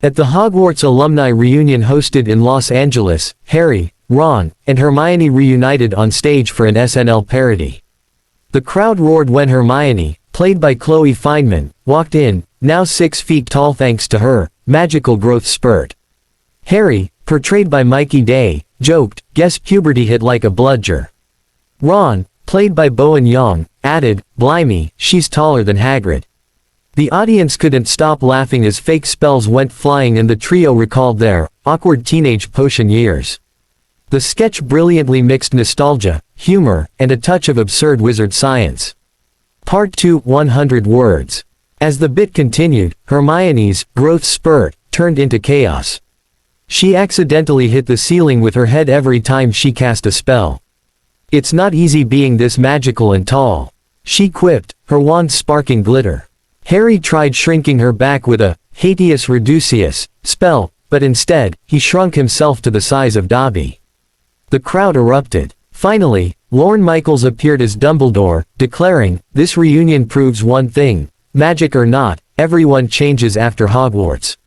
At the Hogwarts alumni reunion hosted in Los Angeles, Harry, Ron, and Hermione reunited on stage for an SNL parody. The crowd roared when Hermione, played by Chloe Fineman, walked in, now 6 feet tall thanks to her magical growth spurt. Harry, portrayed by Mikey, joked, "Guess puberty hit like a bludger." Ron, played by Bowen Yang, added, "Blimey, she's taller than Hagrid." The audience couldn't stop laughing as fake spells went flying and the trio recalled their awkward teenage potion years. The sketch brilliantly mixed nostalgia, humor, and a touch of absurd wizard science. Part 2, 100 words. As the bit continued, Hermione's growth spurt turned into chaos. She accidentally hit the ceiling with her head every time she cast a spell. "It's not easy being this magical and tall," she quipped, her wand sparking glitter. Harry tried shrinking her back with a Habeas Reduceus spell, but instead, he shrunk himself to the size of Dobby. The crowd erupted. Finally, Lorne Michaels appeared as Dumbledore, declaring, "This reunion proves one thing, magic or not, everyone changes after Hogwarts."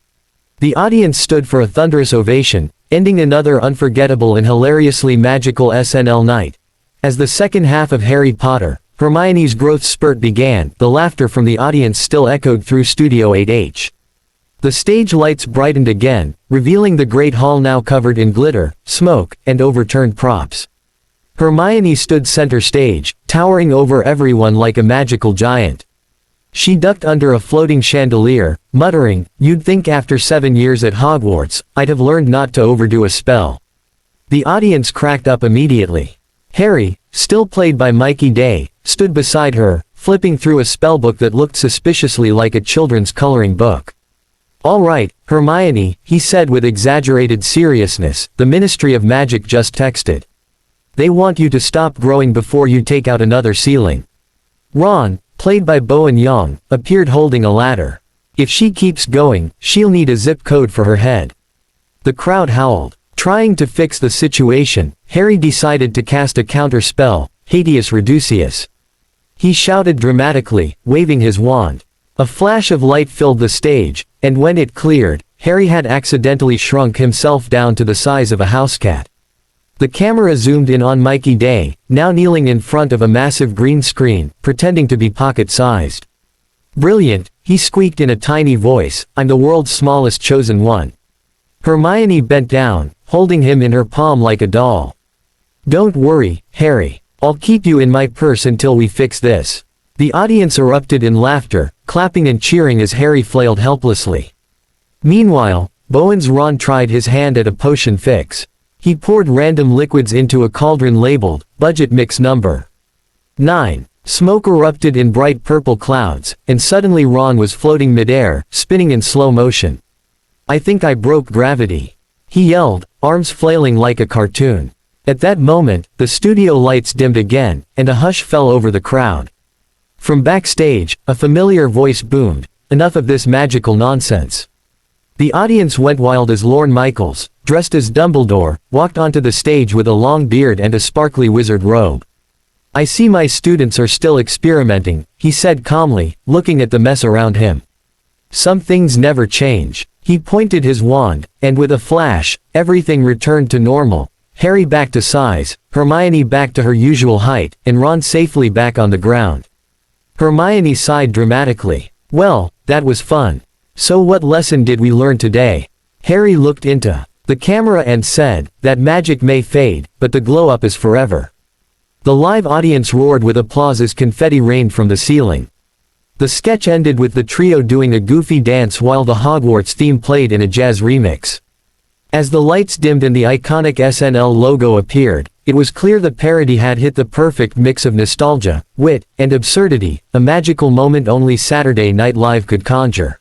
The audience stood for a thunderous ovation, ending another unforgettable and hilariously magical SNL night. As the second half of Harry Potter, Hermione's growth spurt began, the laughter from the audience still echoed through Studio 8H. The stage lights brightened again, revealing the Great Hall now covered in glitter, smoke, and overturned props. Hermione stood center stage, towering over everyone like a magical giant. She ducked under a floating chandelier, muttering, "You'd think after 7 years at Hogwarts, I'd have learned not to overdo a spell." The audience cracked up immediately. Harry, still played by Mikey, stood beside her, flipping through a spellbook that looked suspiciously like a children's coloring book. "All right, Hermione," he said with exaggerated seriousness, "the Ministry of Magic just texted. They want you to stop growing before you take out another ceiling." Ron, played by Bowen Yang, appeared holding a ladder. "If she keeps going, she'll need a zip code for her head." The crowd howled. Trying to fix the situation, Harry decided to cast a counter spell, Habeas Reduceus. He shouted dramatically, waving his wand. A flash of light filled the stage, and when it cleared, Harry had accidentally shrunk himself down to the size of a housecat. The camera zoomed in on Mikey, now kneeling in front of a massive green screen, pretending to be pocket-sized. "Brilliant," he squeaked in a tiny voice, "I'm the world's smallest chosen one." Hermione bent down, holding him in her palm like a doll. "Don't worry, Harry. I'll keep you in my purse until we fix this." The audience erupted in laughter, clapping and cheering as Harry flailed helplessly. Meanwhile, Bowen's Ron tried his hand at a potion fix. He poured random liquids into a cauldron labeled, "Budget Mix Number 9. Smoke erupted in bright purple clouds, and suddenly Ron was floating midair, spinning in slow motion. "I think I broke gravity," he yelled, arms flailing like a cartoon. At that moment, the studio lights dimmed again, and a hush fell over the crowd. From backstage, a familiar voice boomed, "Enough of this magical nonsense." The audience went wild as Lorne Michaels, dressed as Dumbledore, walked onto the stage with a long beard and a sparkly wizard robe. "I see my students are still experimenting," he said calmly, looking at the mess around him. "Some things never change." He pointed his wand, and with a flash, everything returned to normal. Harry back to size, Hermione back to her usual height, and Ron safely back on the ground. Hermione sighed dramatically. "Well, that was fun. So what lesson did we learn today?" Harry looked into the camera and said, "That magic may fade, but the glow-up is forever." The live audience roared with applause as confetti rained from the ceiling. The sketch ended with the trio doing a goofy dance while the Hogwarts theme played in a jazz remix. As the lights dimmed and the iconic SNL logo appeared, it was clear the parody had hit the perfect mix of nostalgia, wit, and absurdity, a magical moment only Saturday Night Live could conjure.